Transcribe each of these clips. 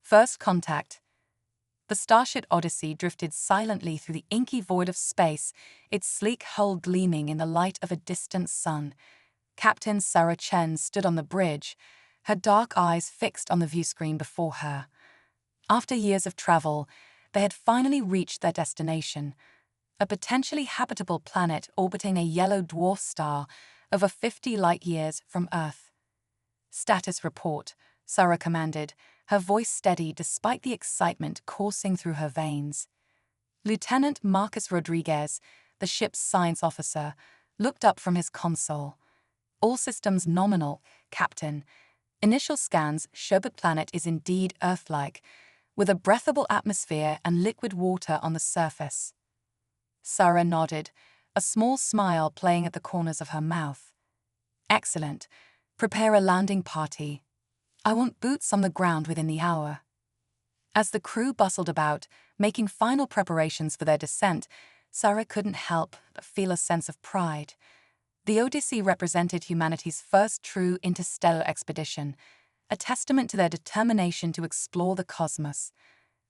First contact. The starship Odyssey drifted silently through the inky void of space, its sleek hull gleaming in the light of a distant sun. Captain Sarah Chen stood on the bridge, her dark eyes fixed on the viewscreen before her. After years of travel, they had finally reached their destination, a potentially habitable planet orbiting a yellow dwarf star over 50 light-years from Earth. Status report, Sarah commanded, her voice steady despite the excitement coursing through her veins. Lieutenant Marcus Rodriguez, the ship's science officer, looked up from his console. All systems nominal, Captain. Initial scans show the planet is indeed Earth-like, with a breathable atmosphere and liquid water on the surface. Sarah nodded, a small smile playing at the corners of her mouth. Excellent. Prepare a landing party. I want boots on the ground within the hour. As the crew bustled about, making final preparations for their descent, Sarah couldn't help but feel a sense of pride. The Odyssey represented humanity's first true interstellar expedition, a testament to their determination to explore the cosmos.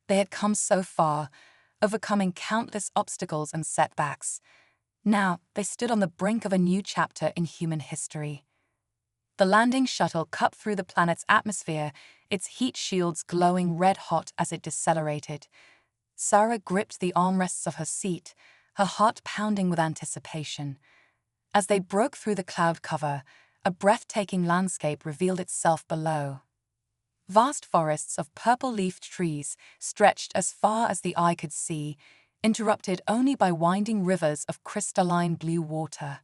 They had come so far, overcoming countless obstacles and setbacks. Now, they stood on the brink of a new chapter in human history. The landing shuttle cut through the planet's atmosphere, its heat shields glowing red-hot as it decelerated. Sarah gripped the armrests of her seat, her heart pounding with anticipation. As they broke through the cloud cover, a breathtaking landscape revealed itself below. Vast forests of purple-leafed trees stretched as far as the eye could see, interrupted only by winding rivers of crystalline blue water.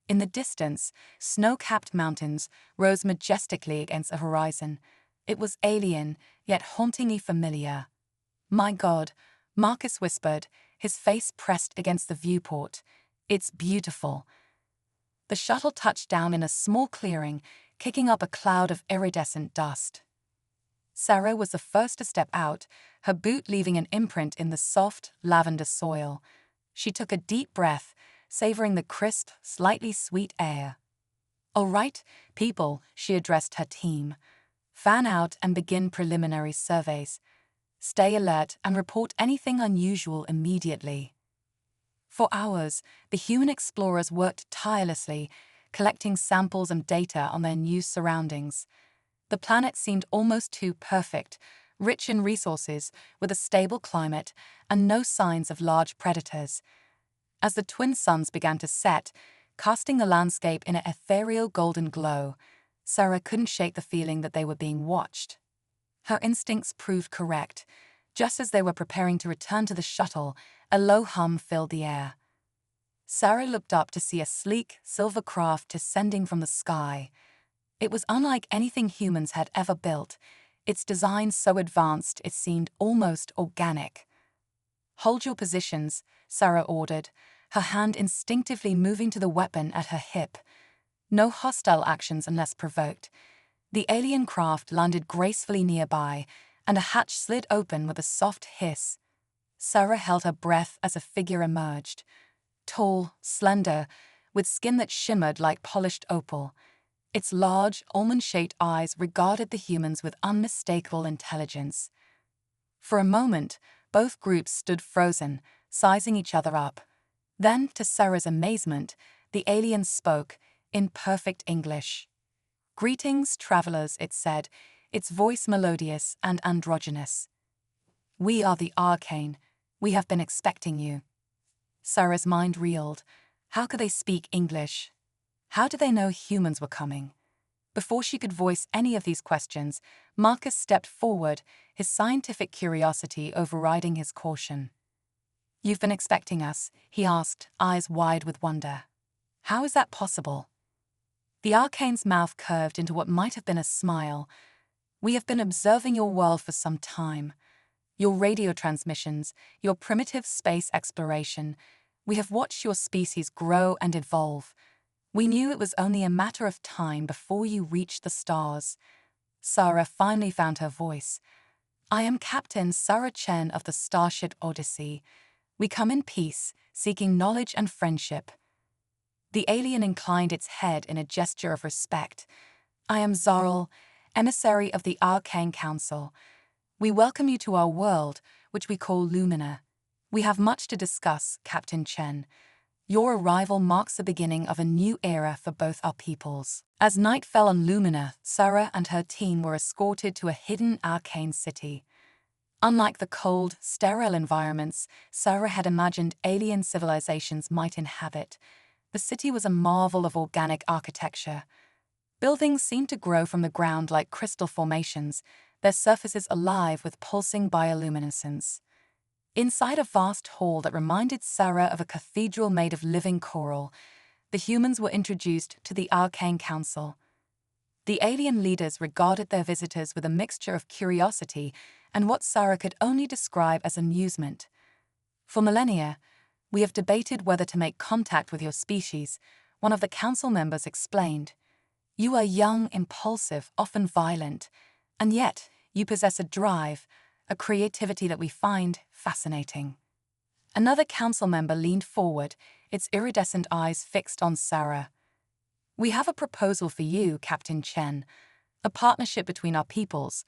In the distance, snow-capped mountains rose majestically against the horizon. It was alien, yet hauntingly familiar. "My God," Marcus whispered, his face pressed against the viewport. "It's beautiful." The shuttle touched down in a small clearing, kicking up a cloud of iridescent dust. Sarah was the first to step out, her boot leaving an imprint in the soft, lavender soil. She took a deep breath, savoring the crisp, slightly sweet air. "All right, people," she addressed her team. "Fan out and begin preliminary surveys. Stay alert and report anything unusual immediately." For hours, the human explorers worked tirelessly, collecting samples and data on their new surroundings. The planet seemed almost too perfect, rich in resources, with a stable climate, and no signs of large predators. As the twin suns began to set, casting the landscape in an ethereal golden glow, Sarah couldn't shake the feeling that they were being watched. Her instincts proved correct. Just as they were preparing to return to the shuttle, a low hum filled the air. Sarah looked up to see a sleek, silver craft descending from the sky. It was unlike anything humans had ever built, its design so advanced it seemed almost organic. "Hold your positions," Sarah ordered, her hand instinctively moving to the weapon at her hip. No hostile actions unless provoked. The alien craft landed gracefully nearby, and a hatch slid open with a soft hiss. Sarah held her breath as a figure emerged. Tall, slender, with skin that shimmered like polished opal. Its large, almond-shaped eyes regarded the humans with unmistakable intelligence. For a moment, both groups stood frozen, sizing each other up. Then, to Sarah's amazement, the alien spoke, in perfect English. "Greetings, travelers," it said, its voice melodious and androgynous. "We are the Arcane. We have been expecting you." Sarah's mind reeled. How could they speak English? How did they know humans were coming? Before she could voice any of these questions, Marcus stepped forward, his scientific curiosity overriding his caution. "You've been expecting us?" he asked, eyes wide with wonder. "How is that possible?" The Arcane's mouth curved into what might have been a smile. "We have been observing your world for some time. Your radio transmissions, your primitive space exploration. We have watched your species grow and evolve. We knew it was only a matter of time before you reached the stars." Sarah finally found her voice. "I am Captain Sarah Chen of the Starship Odyssey. We come in peace, seeking knowledge and friendship." The alien inclined its head in a gesture of respect. "I am Zarl, emissary of the Arcane Council. We welcome you to our world, which we call Lumina. We have much to discuss, Captain Chen. Your arrival marks the beginning of a new era for both our peoples. As night fell on Lumina, Sarah and her team were escorted to a hidden arcane city. Unlike the cold, sterile environments Sarah had imagined alien civilizations might inhabit, the city was a marvel of organic architecture. Buildings seemed to grow from the ground like crystal formations, their surfaces alive with pulsing bioluminescence. Inside a vast hall that reminded Sarah of a cathedral made of living coral, the humans were introduced to the Arcane Council. The alien leaders regarded their visitors with a mixture of curiosity and what Sarah could only describe as amusement. For millennia, we have debated whether to make contact with your species, one of the council members explained. You are young, impulsive, often violent, and yet you possess a drive, a creativity that we find fascinating. Another council member leaned forward, its iridescent eyes fixed on Sarah. We have a proposal for you, Captain Chen, a partnership between our peoples.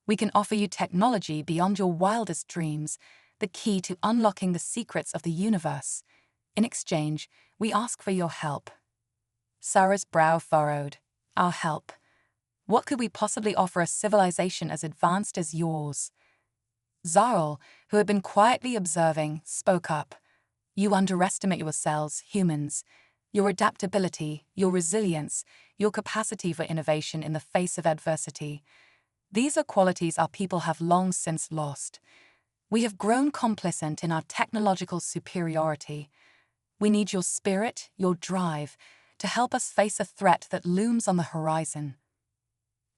We can offer you technology beyond your wildest dreams, the key to unlocking the secrets of the universe. In exchange, we ask for your help. Sarah's brow furrowed. Our help. What could we possibly offer a civilization as advanced as yours? Zarl, who had been quietly observing, spoke up. You underestimate yourselves, humans. Your adaptability, your resilience, your capacity for innovation in the face of adversity. These are qualities our people have long since lost. We have grown complacent in our technological superiority. We need your spirit, your drive, to help us face a threat that looms on the horizon.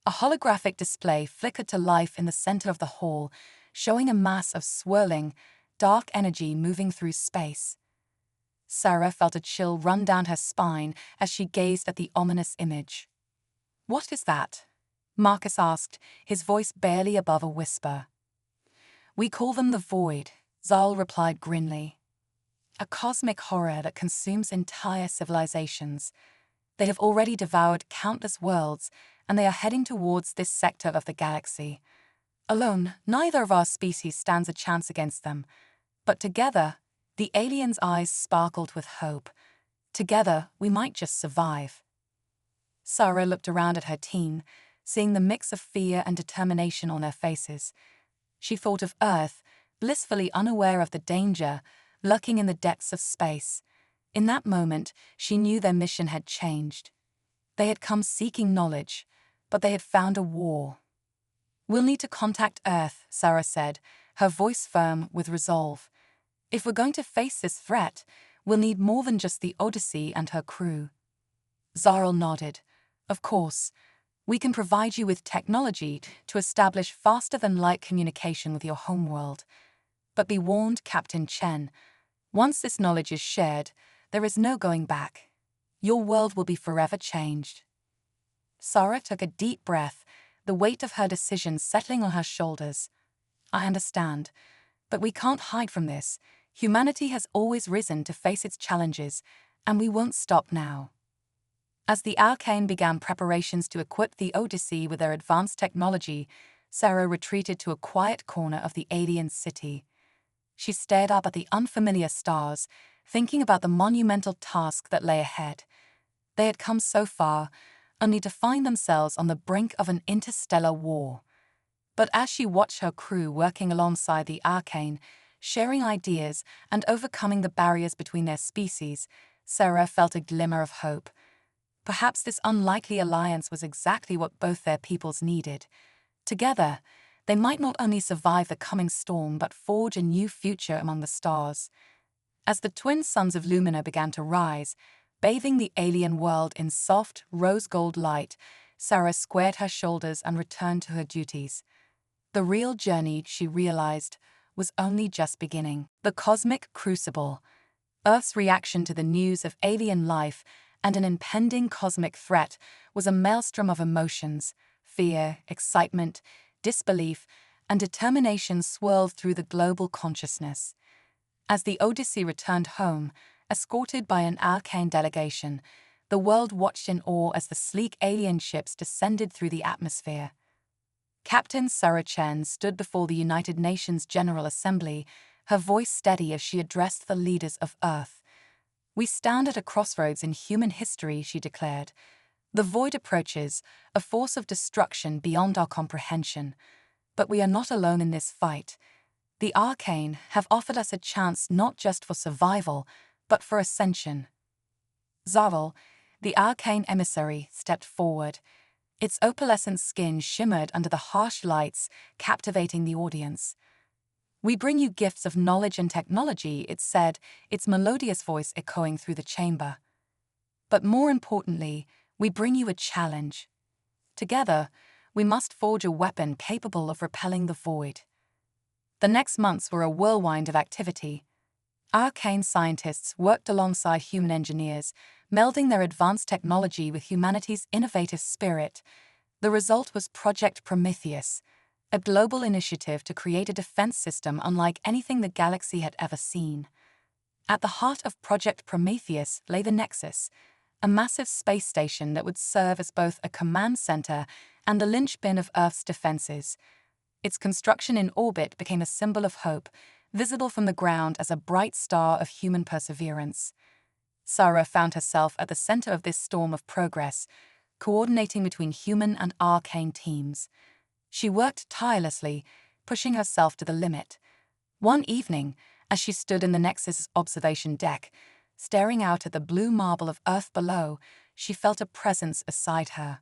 A holographic display flickered to life in the center of the hall, showing a mass of swirling, dark energy moving through space. Sarah felt a chill run down her spine as she gazed at the ominous image. What is that? Marcus asked, his voice barely above a whisper. We call them the Void, Zal replied grimly. A cosmic horror that consumes entire civilizations. They have already devoured countless worlds, and they are heading towards this sector of the galaxy. Alone, neither of our species stands a chance against them. But together, the alien's eyes sparkled with hope. Together, we might just survive. Sarah looked around at her team, seeing the mix of fear and determination on their faces. She thought of Earth, blissfully unaware of the danger lurking in the depths of space. In that moment, she knew their mission had changed. They had come seeking knowledge, but they had found a war. We'll need to contact Earth, Sarah said, her voice firm with resolve. If we're going to face this threat, we'll need more than just the Odyssey and her crew. Zarl nodded. Of course, we can provide you with technology to establish faster-than-light communication with your homeworld. But be warned, Captain Chen, once this knowledge is shared, there is no going back. Your world will be forever changed. Sarah took a deep breath, the weight of her decision settling on her shoulders. I understand, but we can't hide from this. Humanity has always risen to face its challenges, and we won't stop now. As the Arcane began preparations to equip the Odyssey with their advanced technology, Sarah retreated to a quiet corner of the alien city. She stared up at the unfamiliar stars, thinking about the monumental task that lay ahead. They had come so far, only to find themselves on the brink of an interstellar war. But as she watched her crew working alongside the Arcane, sharing ideas and overcoming the barriers between their species, Sarah felt a glimmer of hope. Perhaps this unlikely alliance was exactly what both their peoples needed. Together, they might not only survive the coming storm but forge a new future among the stars. As the twin suns of Lumina began to rise, bathing the alien world in soft, rose-gold light, Sarah squared her shoulders and returned to her duties. The real journey, she realized, was only just beginning. The cosmic crucible, Earth's reaction to the news of alien life and an impending cosmic threat, was a maelstrom of emotions. Fear, excitement, disbelief, and determination swirled through the global consciousness. As the Odyssey returned home, escorted by an Arcane delegation, the world watched in awe as the sleek alien ships descended through the atmosphere. Captain Sarah Chen stood before the United Nations General Assembly, her voice steady as she addressed the leaders of Earth. "We stand at a crossroads in human history," she declared. "The void approaches, a force of destruction beyond our comprehension. But we are not alone in this fight. The arcane have offered us a chance not just for survival, but for ascension." Zarl, the arcane emissary, stepped forward. Its opalescent skin shimmered under the harsh lights, captivating the audience. "We bring you gifts of knowledge and technology," it said, its melodious voice echoing through the chamber. "But more importantly, we bring you a challenge. Together, we must forge a weapon capable of repelling the void." The next months were a whirlwind of activity. Arcane scientists worked alongside human engineers, melding their advanced technology with humanity's innovative spirit. The result was Project Prometheus, a global initiative to create a defense system unlike anything the galaxy had ever seen. At the heart of Project Prometheus lay the Nexus, a massive space station that would serve as both a command center and the linchpin of Earth's defenses. Its construction in orbit became a symbol of hope, visible from the ground as a bright star of human perseverance. Sarah found herself at the center of this storm of progress, coordinating between human and arcane teams. She worked tirelessly, pushing herself to the limit. One evening, as she stood in the Nexus observation deck, staring out at the blue marble of Earth below, she felt a presence beside her.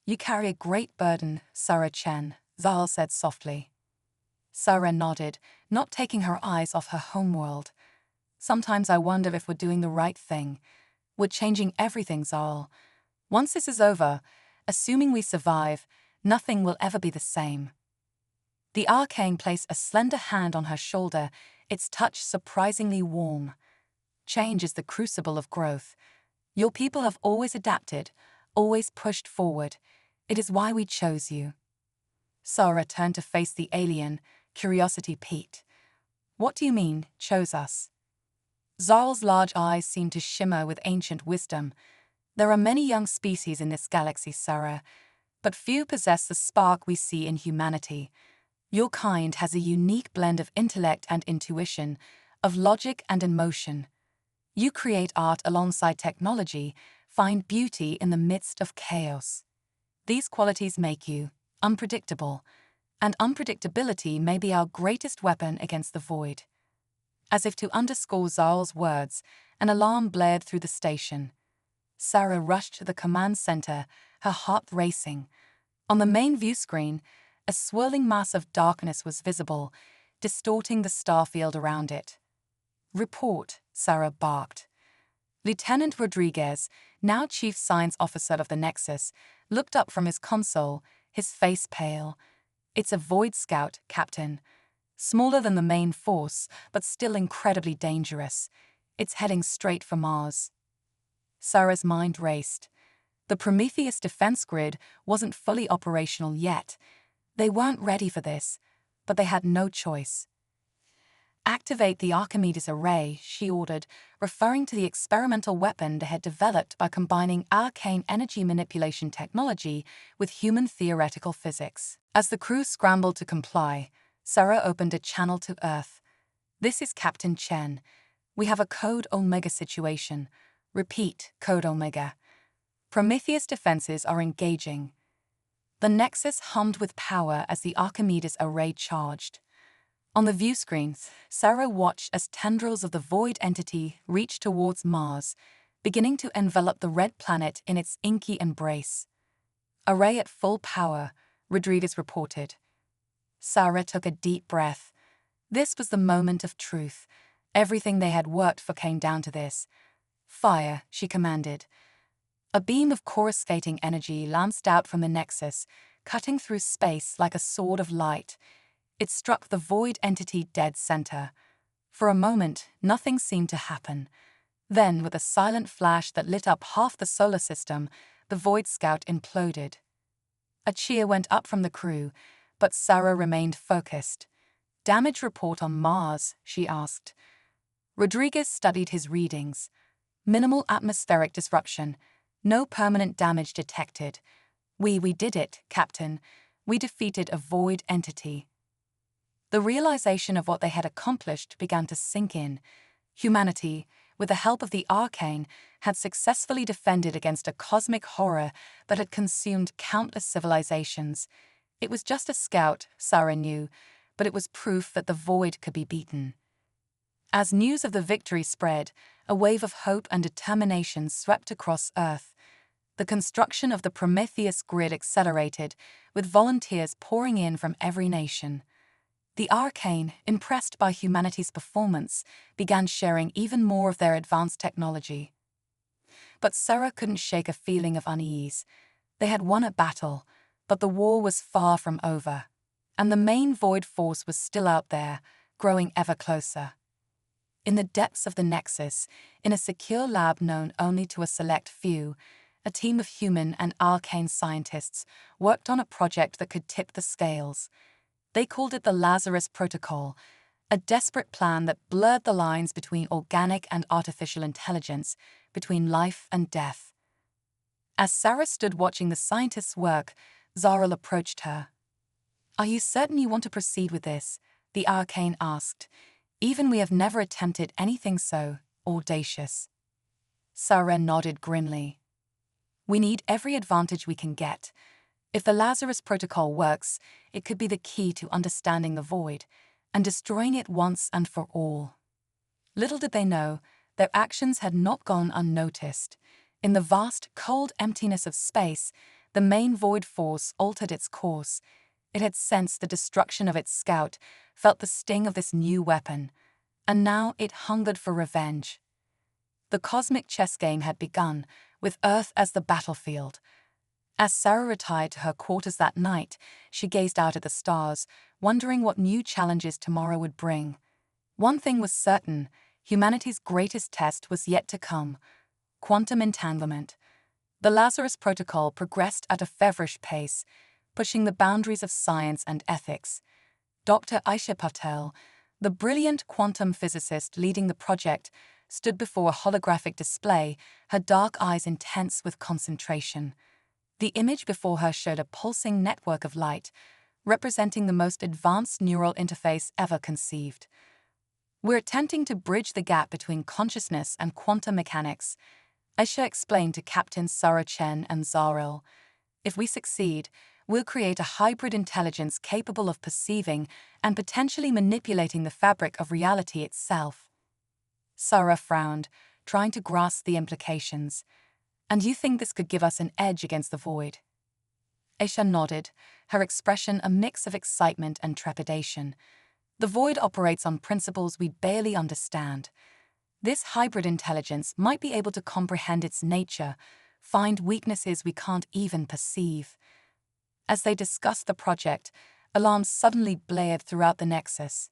"You carry a great burden, Sarah Chen," Zal said softly. Sarah nodded, not taking her eyes off her homeworld. "Sometimes I wonder if we're doing the right thing. We're changing everything, Zal. Once this is over, assuming we survive, nothing will ever be the same." The arcane placed a slender hand on her shoulder, its touch surprisingly warm. "Change is the crucible of growth. Your people have always adapted, always pushed forward. It is why we chose you." Sarah turned to face the alien, curiosity piqued. "What do you mean, chose us?" Zarl's large eyes seemed to shimmer with ancient wisdom. "There are many young species in this galaxy, Sarah, but few possess the spark we see in humanity. Your kind has a unique blend of intellect and intuition, of logic and emotion. You create art alongside technology, find beauty in the midst of chaos. These qualities make you unpredictable, and unpredictability may be our greatest weapon against the void." As if to underscore Zarl's words, an alarm blared through the station. Sarah rushed to the command center, her heart racing. On the main view screen, a swirling mass of darkness was visible, distorting the starfield around it. "Report," Sarah barked. Lieutenant Rodriguez, now Chief Science Officer of the Nexus, looked up from his console, his face pale. "It's a Void Scout, Captain. Smaller than the main force, but still incredibly dangerous. It's heading straight for Mars." Sarah's mind raced. The Prometheus defense grid wasn't fully operational yet. They weren't ready for this, but they had no choice. "Activate the Archimedes array," she ordered, referring to the experimental weapon they had developed by combining arcane energy manipulation technology with human theoretical physics. As the crew scrambled to comply, Sarah opened a channel to Earth. "This is Captain Chen. We have a Code Omega situation. Repeat, Code Omega. Prometheus defenses are engaging." The Nexus hummed with power as the Archimedes array charged. On the view screens, Sarah watched as tendrils of the void entity reached towards Mars, beginning to envelop the red planet in its inky embrace. "Array at full power," Rodriguez reported. Sarah took a deep breath. This was the moment of truth. Everything they had worked for came down to this. "Fire," she commanded. A beam of coruscating energy lanced out from the Nexus, cutting through space like a sword of light. It struck the void entity dead center. For a moment, nothing seemed to happen. Then, with a silent flash that lit up half the solar system, the Void Scout imploded. A cheer went up from the crew, but Sarah remained focused. "Damage report on Mars?" she asked. Rodriguez studied his readings. Minimal atmospheric disruption. No permanent damage detected. We did it, Captain. We defeated a void entity. The realization of what they had accomplished began to sink in. Humanity, with the help of the arcane, had successfully defended against a cosmic horror that had consumed countless civilizations. It was just a scout, Sarah knew, but it was proof that the void could be beaten. As news of the victory spread, a wave of hope and determination swept across Earth. The construction of the Prometheus grid accelerated, with volunteers pouring in from every nation. The Arcane, impressed by humanity's performance, began sharing even more of their advanced technology. But Sarah couldn't shake a feeling of unease. They had won a battle, but the war was far from over. And the main Void force was still out there, growing ever closer. In the depths of the Nexus, in a secure lab known only to a select few, a team of human and arcane scientists worked on a project that could tip the scales. They called it the Lazarus Protocol, a desperate plan that blurred the lines between organic and artificial intelligence, between life and death. As Sarah stood watching the scientists work, Zarel approached her. "Are you certain you want to proceed with this?" the arcane asked. "Even we have never attempted anything so audacious." Sarah nodded grimly. "We need every advantage we can get. If the Lazarus Protocol works, it could be the key to understanding the void and destroying it once and for all." Little did they know, their actions had not gone unnoticed. In the vast, cold emptiness of space, the main void force altered its course. It had sensed the destruction of its scout, felt the sting of this new weapon, and now it hungered for revenge. The cosmic chess game had begun, with Earth as the battlefield. As Sarah retired to her quarters that night, she gazed out at the stars, wondering what new challenges tomorrow would bring. One thing was certain, humanity's greatest test was yet to come: quantum entanglement. The Lazarus Protocol progressed at a feverish pace, pushing the boundaries of science and ethics. Dr. Aisha Patel, the brilliant quantum physicist leading the project, stood before a holographic display, her dark eyes intense with concentration. The image before her showed a pulsing network of light, representing the most advanced neural interface ever conceived. "We're attempting to bridge the gap between consciousness and quantum mechanics," Aisha explained to Captains Sarah Chen and Zarel. "If we succeed, we'll create a hybrid intelligence capable of perceiving and potentially manipulating the fabric of reality itself." Sarah frowned, trying to grasp the implications. "And you think this could give us an edge against the void?" Aisha nodded, her expression a mix of excitement and trepidation. "The void operates on principles we barely understand. This hybrid intelligence might be able to comprehend its nature, find weaknesses we can't even perceive." As they discussed the project, alarms suddenly blared throughout the Nexus.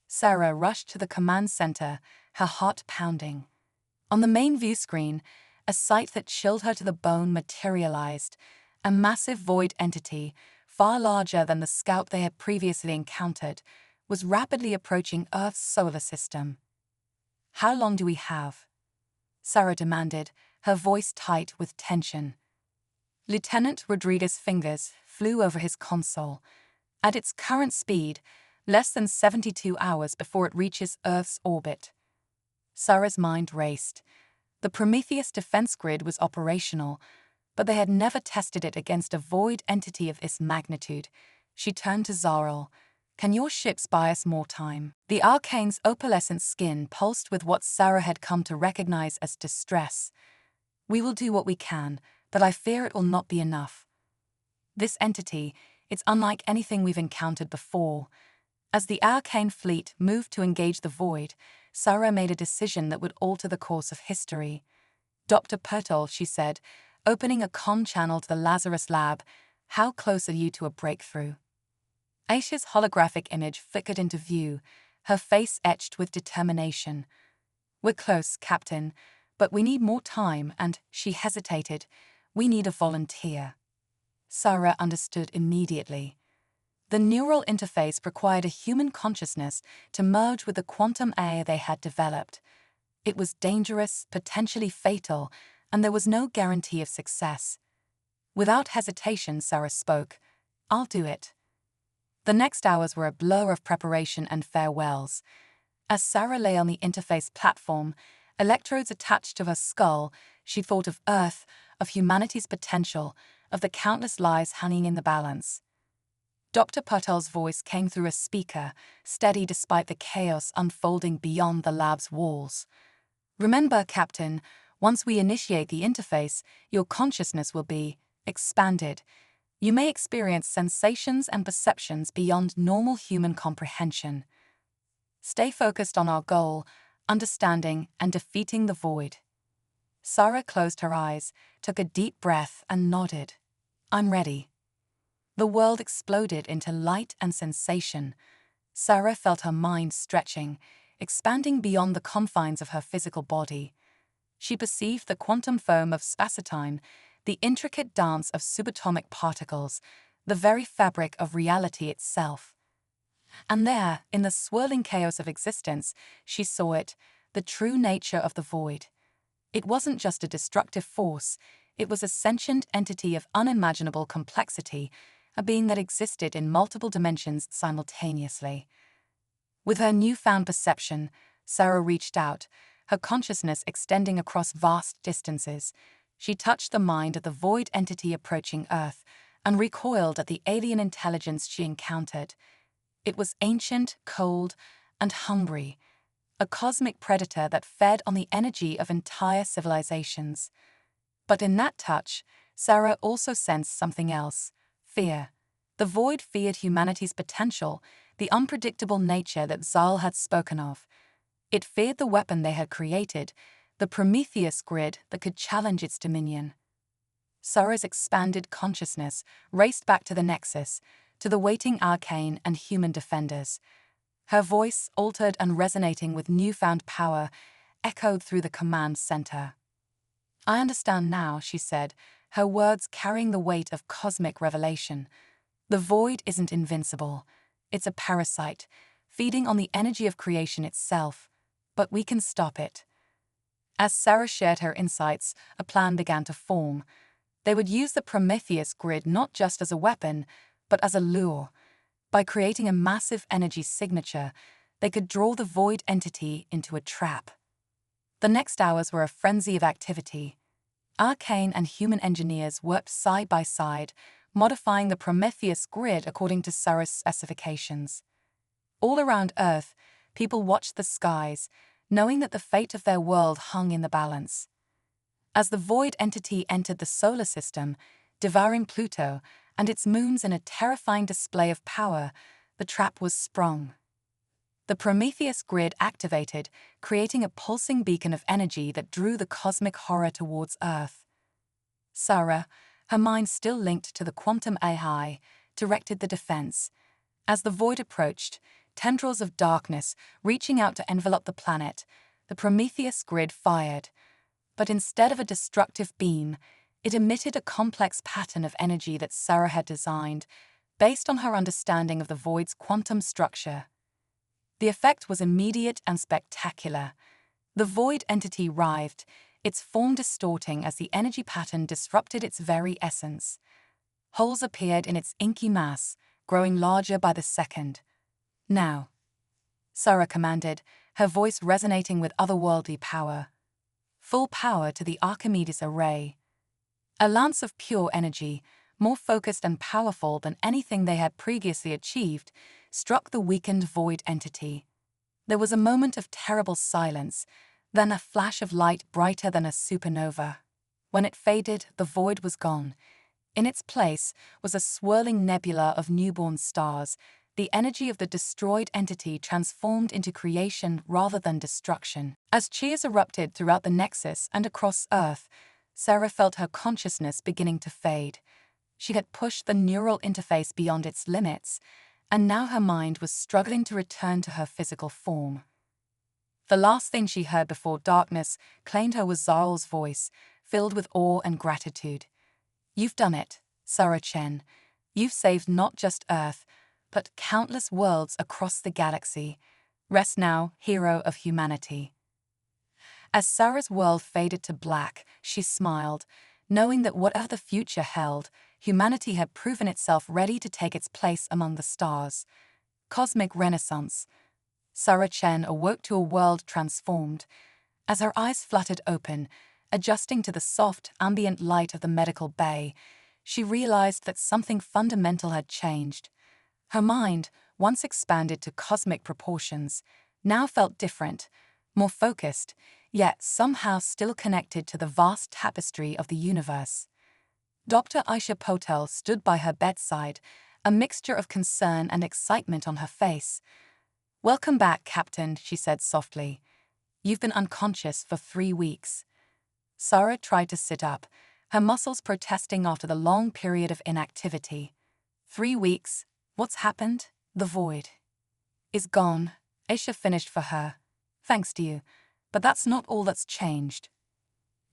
Sarah rushed to the command center, her heart pounding. On the main view screen, a sight that chilled her to the bone materialized: a massive void entity, far larger than the scout they had previously encountered, was rapidly approaching Earth's solar system. "How long do we have?" Sarah demanded, her voice tight with tension. Lieutenant Rodriguez's fingers flew over his console. "At its current speed, less than 72 hours before it reaches Earth's orbit." Sarah's mind raced. The Prometheus defense grid was operational, but they had never tested it against a void entity of its magnitude. She turned to Zarel. "Can your ships buy us more time?" The Arcane's opalescent skin pulsed with what Sarah had come to recognize as distress. "We will do what we can, but I fear it will not be enough. This entity, it's unlike anything we've encountered before." As the Arcane fleet moved to engage the void, Sarah made a decision that would alter the course of history. "Dr. Pertol," she said, opening a comm channel to the Lazarus lab, "how close are you to a breakthrough?" Aisha's holographic image flickered into view, her face etched with determination. "We're close, Captain, but we need more time and," she hesitated, "we need a volunteer." Sarah understood immediately. The neural interface required a human consciousness to merge with the quantum AI they had developed. It was dangerous, potentially fatal, and there was no guarantee of success. Without hesitation, Sarah spoke. I'll do it. The next hours were a blur of preparation and farewells. As Sarah lay on the interface platform, electrodes attached to her skull, she thought of Earth, of humanity's potential, of the countless lives hanging in the balance. Dr. Patel's voice came through a speaker, steady despite the chaos unfolding beyond the lab's walls. Remember, Captain, once we initiate the interface, your consciousness will be expanded. You may experience sensations and perceptions beyond normal human comprehension. Stay focused on our goal, understanding and defeating the void. Sarah closed her eyes, took a deep breath and nodded. I'm ready. The world exploded into light and sensation. Sarah felt her mind stretching, expanding beyond the confines of her physical body. She perceived the quantum foam of space-time, the intricate dance of subatomic particles, the very fabric of reality itself. And there, in the swirling chaos of existence, she saw it, the true nature of the void. It wasn't just a destructive force, it was a sentient entity of unimaginable complexity, a being that existed in multiple dimensions simultaneously. With her newfound perception, Sarah reached out, her consciousness extending across vast distances. She touched the mind of the void entity approaching Earth and recoiled at the alien intelligence she encountered. It was ancient, cold, and hungry, a cosmic predator that fed on the energy of entire civilizations. But in that touch, Sarah also sensed something else: fear. The void feared humanity's potential, the unpredictable nature that Zal had spoken of. It feared the weapon they had created, the Prometheus grid that could challenge its dominion. Sarah's expanded consciousness raced back to the Nexus, to the waiting arcane and human defenders. Her voice, altered and resonating with newfound power, echoed through the command center. I understand now, she said, her words carrying the weight of cosmic revelation. The void isn't invincible. It's a parasite, feeding on the energy of creation itself. But we can stop it. As Sarah shared her insights, a plan began to form. They would use the Prometheus grid not just as a weapon, but as a lure. By creating a massive energy signature, they could draw the void entity into a trap. The next hours were a frenzy of activity. Arcane and human engineers worked side by side, modifying the Prometheus grid according to Sarah's specifications. All around Earth, people watched the skies, knowing that the fate of their world hung in the balance. As the void entity entered the solar system, devouring Pluto and its moons in a terrifying display of power, the trap was sprung. The Prometheus grid activated, creating a pulsing beacon of energy that drew the cosmic horror towards Earth. Sarah, her mind still linked to the quantum AI, directed the defense. As the void approached, tendrils of darkness reaching out to envelop the planet, the Prometheus grid fired. But instead of a destructive beam, it emitted a complex pattern of energy that Sarah had designed, based on her understanding of the void's quantum structure. The effect was immediate and spectacular. The void entity writhed, its form distorting as the energy pattern disrupted its very essence. Holes appeared in its inky mass, growing larger by the second. Now, Sarah commanded, her voice resonating with otherworldly power. Full power to the Archimedes array. A lance of pure energy, more focused and powerful than anything they had previously achieved, struck the weakened void entity. There was a moment of terrible silence, then a flash of light brighter than a supernova. When it faded, the void was gone. In its place was a swirling nebula of newborn stars, the energy of the destroyed entity transformed into creation rather than destruction. As cheers erupted throughout the Nexus and across Earth, Sarah felt her consciousness beginning to fade. She had pushed the neural interface beyond its limits, and now her mind was struggling to return to her physical form. The last thing she heard before darkness claimed her was Zarl's voice, filled with awe and gratitude. You've done it, Sarah Chen. You've saved not just Earth, but countless worlds across the galaxy. Rest now, hero of humanity. As Sarah's world faded to black, she smiled, knowing that whatever the future held, humanity had proven itself ready to take its place among the stars. Cosmic Renaissance. Sarah Chen awoke to a world transformed. As her eyes fluttered open, adjusting to the soft, ambient light of the medical bay, she realized that something fundamental had changed. Her mind, once expanded to cosmic proportions, now felt different, more focused, yet somehow still connected to the vast tapestry of the universe. Dr. Aisha Potel stood by her bedside, a mixture of concern and excitement on her face. "Welcome back, Captain," she said softly. "You've been unconscious for 3 weeks." Sarah tried to sit up, her muscles protesting after the long period of inactivity. 3 weeks? What's happened? The void is gone, Aisha finished for her. "Thanks to you. But that's not all that's changed."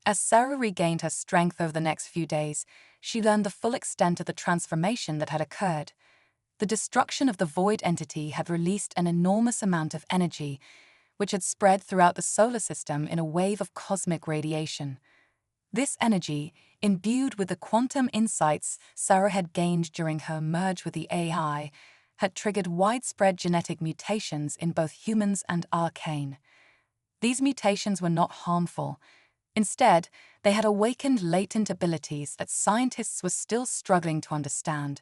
As Sarah regained her strength over the next few days, she learned the full extent of the transformation that had occurred. The destruction of the void entity had released an enormous amount of energy, which had spread throughout the solar system in a wave of cosmic radiation. This energy, imbued with the quantum insights Sarah had gained during her merge with the AI, had triggered widespread genetic mutations in both humans and arcane. These mutations were not harmful. Instead, they had awakened latent abilities that scientists were still struggling to understand.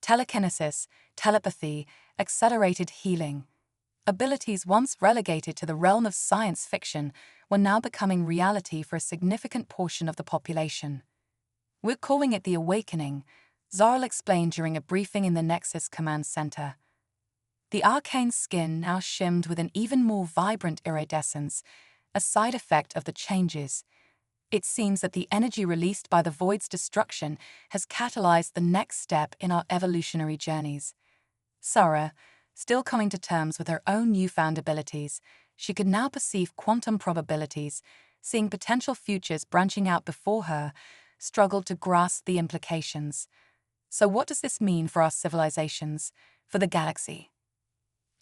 Telekinesis, telepathy, accelerated healing. Abilities once relegated to the realm of science fiction were now becoming reality for a significant portion of the population. "We're calling it the awakening," Zarl explained during a briefing in the Nexus Command Center. The arcane skin now shimmed with an even more vibrant iridescence, a side effect of the changes. It seems that the energy released by the void's destruction has catalyzed the next step in our evolutionary journeys. Sarah, still coming to terms with her own newfound abilities, she could now perceive quantum probabilities, seeing potential futures branching out before her, struggled to grasp the implications. So what does this mean for our civilizations, for the galaxy?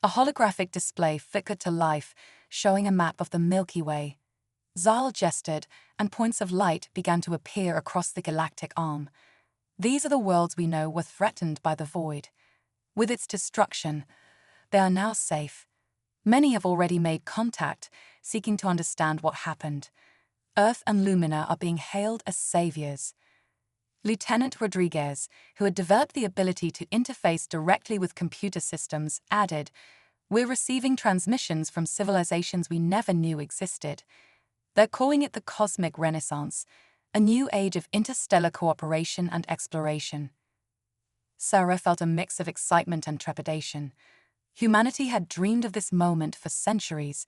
A holographic display flickered to life, showing a map of the Milky Way. Zal gestured, and points of light began to appear across the galactic arm. "These are the worlds we know were threatened by the void. With its destruction, they are now safe. Many have already made contact, seeking to understand what happened. Earth and Lumina are being hailed as saviors." Lieutenant Rodriguez, who had developed the ability to interface directly with computer systems, added, "We're receiving transmissions from civilizations we never knew existed. They're calling it the Cosmic Renaissance, a new age of interstellar cooperation and exploration." Sarah felt a mix of excitement and trepidation. Humanity had dreamed of this moment for centuries.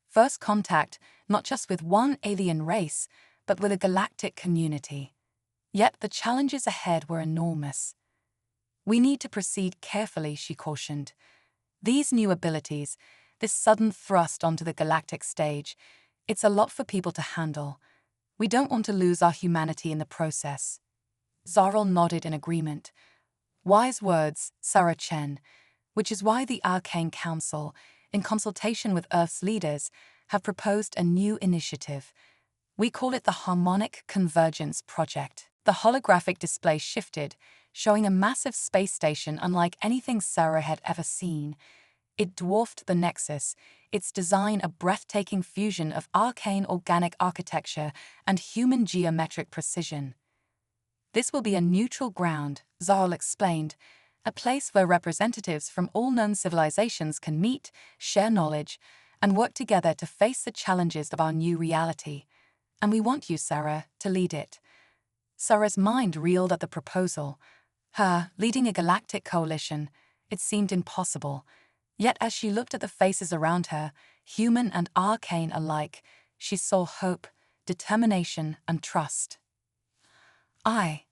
First contact, not just with one alien race, but with a galactic community. Yet the challenges ahead were enormous. "We need to proceed carefully," she cautioned. "These new abilities, this sudden thrust onto the galactic stage, it's a lot for people to handle. We don't want to lose our humanity in the process." Zarl nodded in agreement. "Wise words, Sarah Chen, which is why the Arcane Council, in consultation with Earth's leaders, have proposed a new initiative. We call it the Harmonic Convergence Project." The holographic display shifted, showing a massive space station unlike anything Sarah had ever seen. It dwarfed the Nexus, its design a breathtaking fusion of arcane organic architecture and human geometric precision. "This will be a neutral ground," Zarl explained, "a place where representatives from all known civilizations can meet, share knowledge, and work together to face the challenges of our new reality. And we want you, Sarah, to lead it." Sarah's mind reeled at the proposal. Her, leading a galactic coalition, it seemed impossible. Yet as she looked at the faces around her, human and arcane alike, she saw hope, determination, and trust. I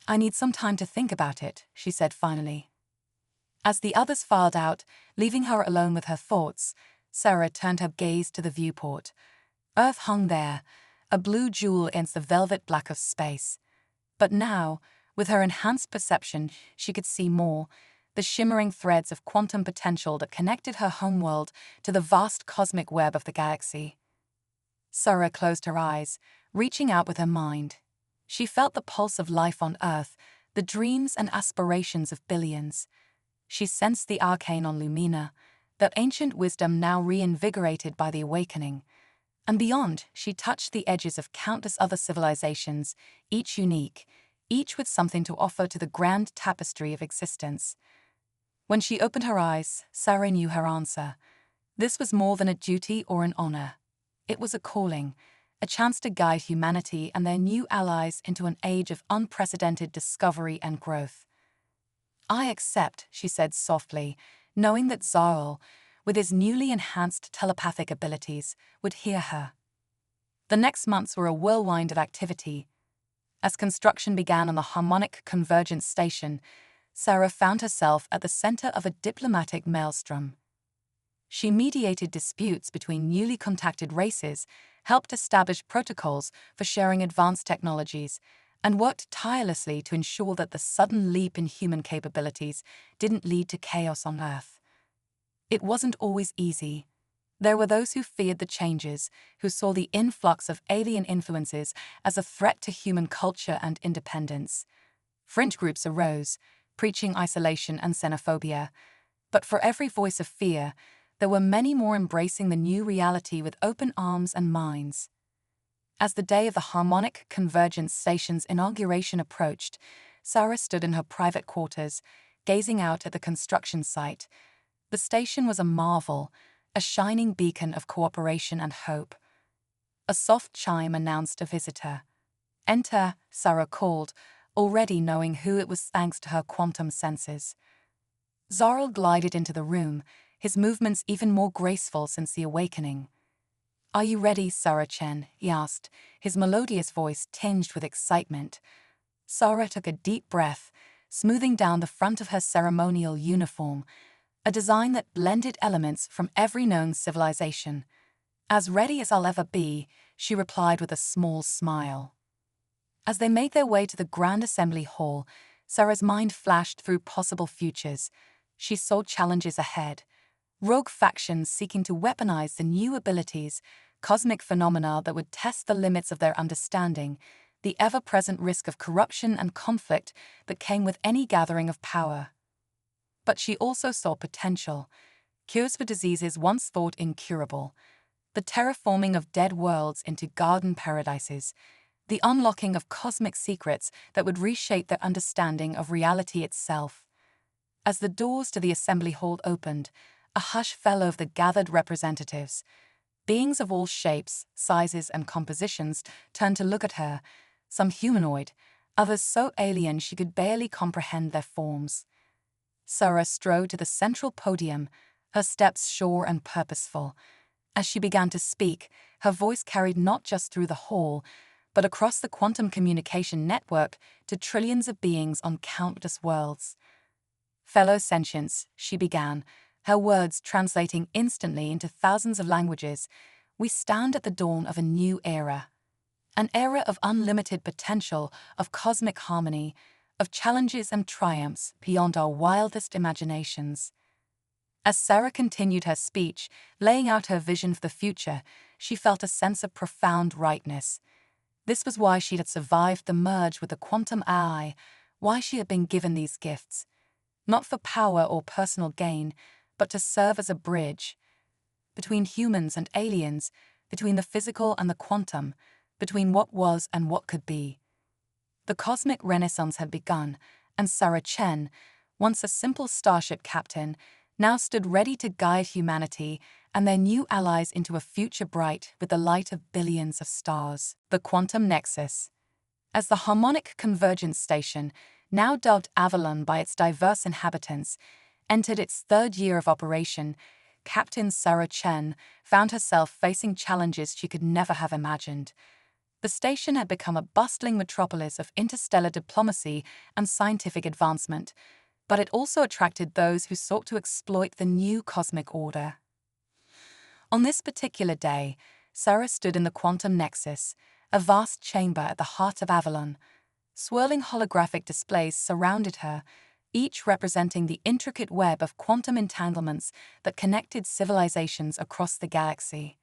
need some time to think about it," she said finally. As the others filed out, leaving her alone with her thoughts, Sarah turned her gaze to the viewport. Earth hung there, a blue jewel against the velvet black of space. But now, with her enhanced perception, she could see more, the shimmering threads of quantum potential that connected her homeworld to the vast cosmic web of the galaxy. Sarah closed her eyes, reaching out with her mind. She felt the pulse of life on Earth, the dreams and aspirations of billions. She sensed the arcane on Lumina, that ancient wisdom now reinvigorated by the awakening. And beyond, she touched the edges of countless other civilizations, each unique, each with something to offer to the grand tapestry of existence. When she opened her eyes, Sarah knew her answer. This was more than a duty or an honor. It was a calling, a chance to guide humanity and their new allies into an age of unprecedented discovery and growth. "I accept," she said softly, knowing that Zarl, with his newly enhanced telepathic abilities, would hear her. The next months were a whirlwind of activity. As construction began on the harmonic convergence station, Sarah found herself at the center of a diplomatic maelstrom. She mediated disputes between newly contacted races, helped establish protocols for sharing advanced technologies, and worked tirelessly to ensure that the sudden leap in human capabilities didn't lead to chaos on Earth. It wasn't always easy. There were those who feared the changes, who saw the influx of alien influences as a threat to human culture and independence. Fringe groups arose, preaching isolation and xenophobia. But for every voice of fear, there were many more embracing the new reality with open arms and minds. As the day of the Harmonic Convergence Station's inauguration approached, Sarah stood in her private quarters, gazing out at the construction site. The station was a marvel, a shining beacon of cooperation and hope. A soft chime announced a visitor. "Enter," Sarah called, already knowing who it was thanks to her quantum senses. Zarl glided into the room, his movements even more graceful since the awakening. "Are you ready, Sarah Chen?" he asked, his melodious voice tinged with excitement. Sarah took a deep breath, smoothing down the front of her ceremonial uniform, a design that blended elements from every known civilization. "As ready as I'll ever be," she replied with a small smile. As they made their way to the Grand Assembly Hall, Sarah's mind flashed through possible futures. She saw challenges ahead. Rogue factions seeking to weaponize the new abilities, cosmic phenomena that would test the limits of their understanding, the ever-present risk of corruption and conflict that came with any gathering of power. But she also saw potential, cures for diseases once thought incurable, the terraforming of dead worlds into garden paradises, the unlocking of cosmic secrets that would reshape their understanding of reality itself. As the doors to the assembly hall opened, a hush fell over the gathered representatives. Beings of all shapes, sizes, and compositions turned to look at her, some humanoid, others so alien she could barely comprehend their forms. Sarah strode to the central podium, her steps sure and purposeful. As she began to speak, her voice carried not just through the hall, but across the quantum communication network to trillions of beings on countless worlds. "Fellow sentients," she began, her words translating instantly into thousands of languages, "we stand at the dawn of a new era. An era of unlimited potential, of cosmic harmony, of challenges and triumphs beyond our wildest imaginations." As Sarah continued her speech, laying out her vision for the future, she felt a sense of profound rightness. This was why she had survived the merge with the quantum AI, why she had been given these gifts. Not for power or personal gain, but to serve as a bridge between humans and aliens, between the physical and the quantum, between what was and what could be. The cosmic renaissance had begun, and Sarah Chen, once a simple starship captain, now stood ready to guide humanity and their new allies into a future bright with the light of billions of stars. The Quantum Nexus. As the Harmonic Convergence Station, now dubbed Avalon by its diverse inhabitants, entered its third year of operation, Captain Sarah Chen found herself facing challenges she could never have imagined. The station had become a bustling metropolis of interstellar diplomacy and scientific advancement, but it also attracted those who sought to exploit the new cosmic order. On this particular day, Sarah stood in the Quantum Nexus, a vast chamber at the heart of Avalon. Swirling holographic displays surrounded her, each representing the intricate web of quantum entanglements that connected civilizations across the galaxy.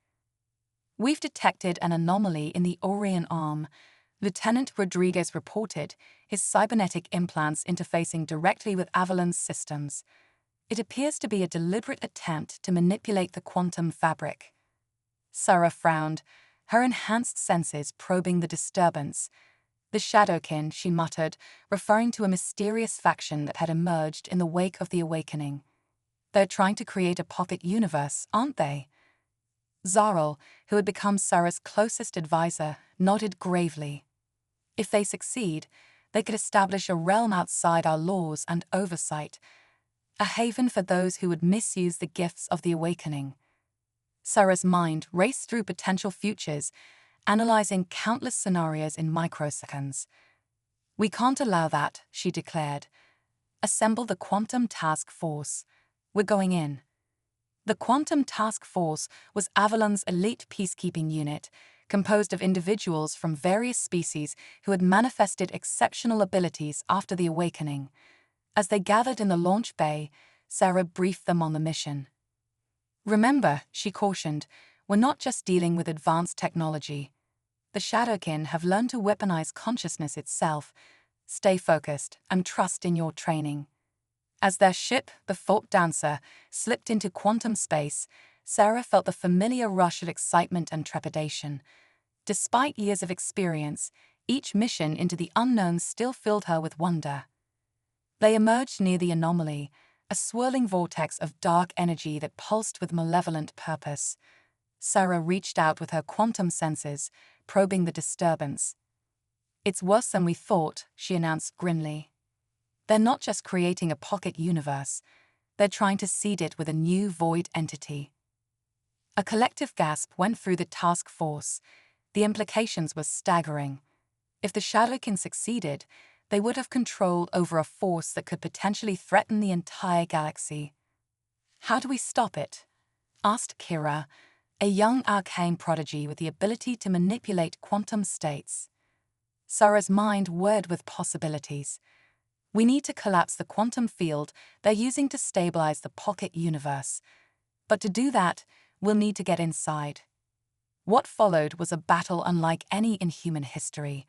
"We've detected an anomaly in the Orion Arm," Lieutenant Rodriguez reported, his cybernetic implants interfacing directly with Avalon's systems. It appears to be a deliberate attempt to manipulate the quantum fabric. Sarah frowned, her enhanced senses probing the disturbance. The Shadowkin, she muttered, referring to a mysterious faction that had emerged in the wake of the awakening. They're trying to create a pocket universe, aren't they? Zarl, who had become Sarah's closest advisor, nodded gravely. If they succeed, they could establish a realm outside our laws and oversight, a haven for those who would misuse the gifts of the awakening. Sarah's mind raced through potential futures, analyzing countless scenarios in microseconds. "We can't allow that," she declared. "Assemble the Quantum Task Force. We're going in." The Quantum Task Force was Avalon's elite peacekeeping unit, composed of individuals from various species who had manifested exceptional abilities after the awakening. As they gathered in the launch bay, Sarah briefed them on the mission. "Remember," she cautioned, "we're not just dealing with advanced technology. The Shadowkin have learned to weaponize consciousness itself. Stay focused and trust in your training." As their ship, the Thought Dancer, slipped into quantum space, Sarah felt the familiar rush of excitement and trepidation. Despite years of experience, each mission into the unknown still filled her with wonder. They emerged near the anomaly, a swirling vortex of dark energy that pulsed with malevolent purpose. Sarah reached out with her quantum senses, probing the disturbance. "It's worse than we thought," she announced grimly. "They're not just creating a pocket universe, they're trying to seed it with a new void entity." A collective gasp went through the task force. The implications were staggering. If the Shadowkin succeeded, they would have control over a force that could potentially threaten the entire galaxy. "How do we stop it?" asked Kira, a young arcane prodigy with the ability to manipulate quantum states. Sarah's mind whirred with possibilities. "We need to collapse the quantum field they're using to stabilize the pocket universe. But to do that, we'll need to get inside." What followed was a battle unlike any in human history.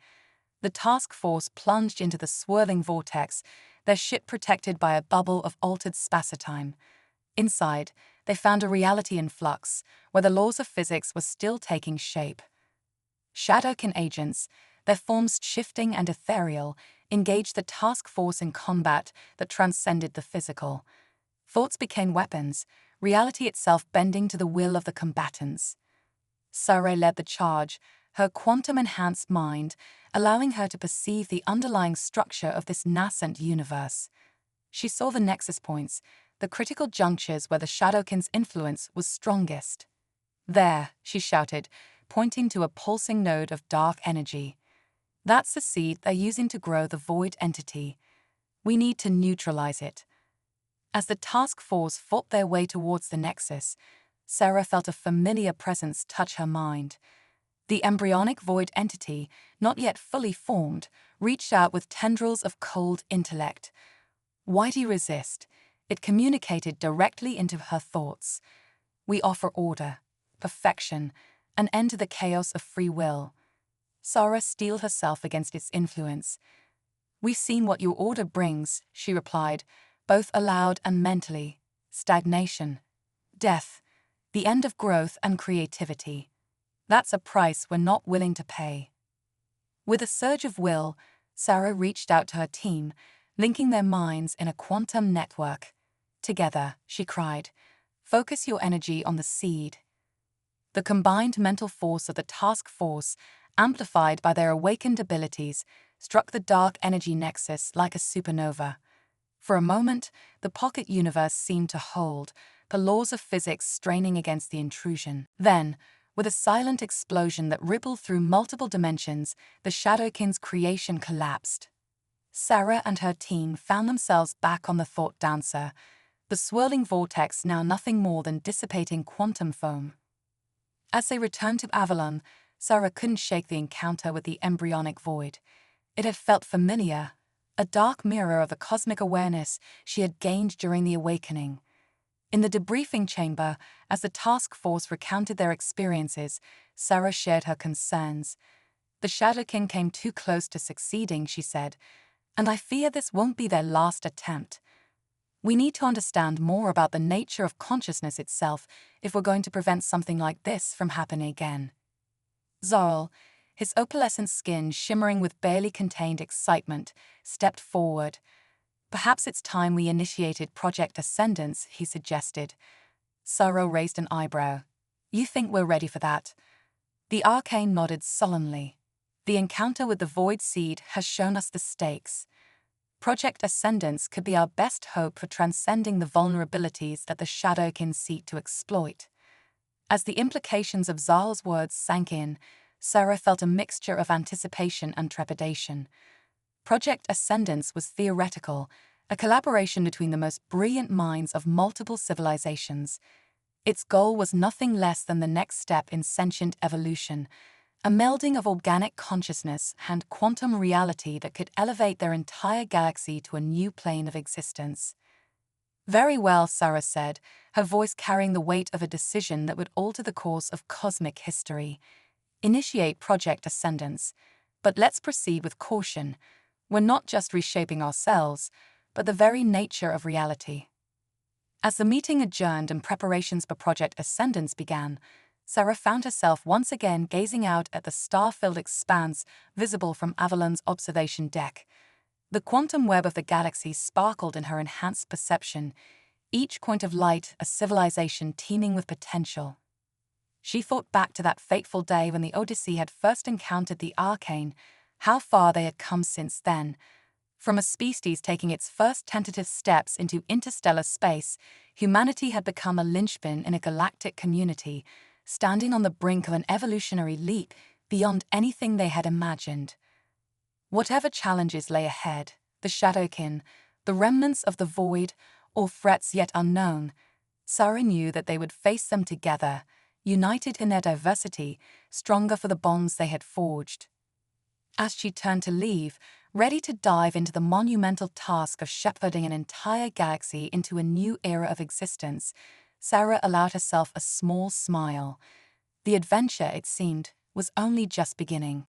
The task force plunged into the swirling vortex, their ship protected by a bubble of altered spacetime. Inside, they found a reality in flux, where the laws of physics were still taking shape. Shadowkin agents, their forms shifting and ethereal, engaged the task force in combat that transcended the physical. Thoughts became weapons, reality itself bending to the will of the combatants. Sarah led the charge, her quantum-enhanced mind allowing her to perceive the underlying structure of this nascent universe. She saw the nexus points, the critical junctures where the Shadowkin's influence was strongest. "There," she shouted, pointing to a pulsing node of dark energy. "That's the seed they're using to grow the void entity. We need to neutralize it." As the task force fought their way towards the nexus, Sarah felt a familiar presence touch her mind. The embryonic void entity, not yet fully formed, reached out with tendrils of cold intellect. Why do you resist? It communicated directly into her thoughts. "We offer order, perfection, an end to the chaos of free will." Sarah steeled herself against its influence. "We've seen what your order brings," she replied, both aloud and mentally. "Stagnation, death, the end of growth and creativity. That's a price we're not willing to pay." With a surge of will, Sarah reached out to her team, linking their minds in a quantum network. "Together," she cried, "focus your energy on the seed." The combined mental force of the task force, amplified by their awakened abilities, struck the dark energy nexus like a supernova. For a moment, the pocket universe seemed to hold, the laws of physics straining against the intrusion. Then, with a silent explosion that rippled through multiple dimensions, the Shadowkin's creation collapsed. Sarah and her team found themselves back on the Thought Dancer, the swirling vortex now nothing more than dissipating quantum foam. As they returned to Avalon, Sarah couldn't shake the encounter with the embryonic void. It had felt familiar, a dark mirror of the cosmic awareness she had gained during the awakening. In the debriefing chamber, as the task force recounted their experiences, Sarah shared her concerns. The Shadowkin came too close to succeeding, she said, and I fear this won't be their last attempt. We need to understand more about the nature of consciousness itself if we're going to prevent something like this from happening again. Zorl, his opalescent skin shimmering with barely contained excitement, stepped forward. Perhaps it's time we initiated Project Ascendance, he suggested. Sorrow raised an eyebrow. You think we're ready for that? The Arcane nodded sullenly. The encounter with the Void Seed has shown us the stakes. Project Ascendance could be our best hope for transcending the vulnerabilities that the Shadowkin seek to exploit. As the implications of Zarl's words sank in, Sarah felt a mixture of anticipation and trepidation. Project Ascendance was theoretical, a collaboration between the most brilliant minds of multiple civilizations. Its goal was nothing less than the next step in sentient evolution, a melding of organic consciousness and quantum reality that could elevate their entire galaxy to a new plane of existence. Very well, Sarah said, her voice carrying the weight of a decision that would alter the course of cosmic history. Initiate Project Ascendance, but let's proceed with caution. We're not just reshaping ourselves, but the very nature of reality. As the meeting adjourned and preparations for Project Ascendance began, Sarah found herself once again gazing out at the star-filled expanse visible from Avalon's observation deck. The quantum web of the galaxy sparkled in her enhanced perception, each point of light a civilization teeming with potential. She thought back to that fateful day when the Odyssey had first encountered the Arcane, how far they had come since then. From a species taking its first tentative steps into interstellar space, humanity had become a linchpin in a galactic community, standing on the brink of an evolutionary leap beyond anything they had imagined. Whatever challenges lay ahead, the Shadowkin, the remnants of the Void, or threats yet unknown, Sarah knew that they would face them together, united in their diversity, stronger for the bonds they had forged. As she turned to leave, ready to dive into the monumental task of shepherding an entire galaxy into a new era of existence, Sarah allowed herself a small smile. The adventure, it seemed, was only just beginning.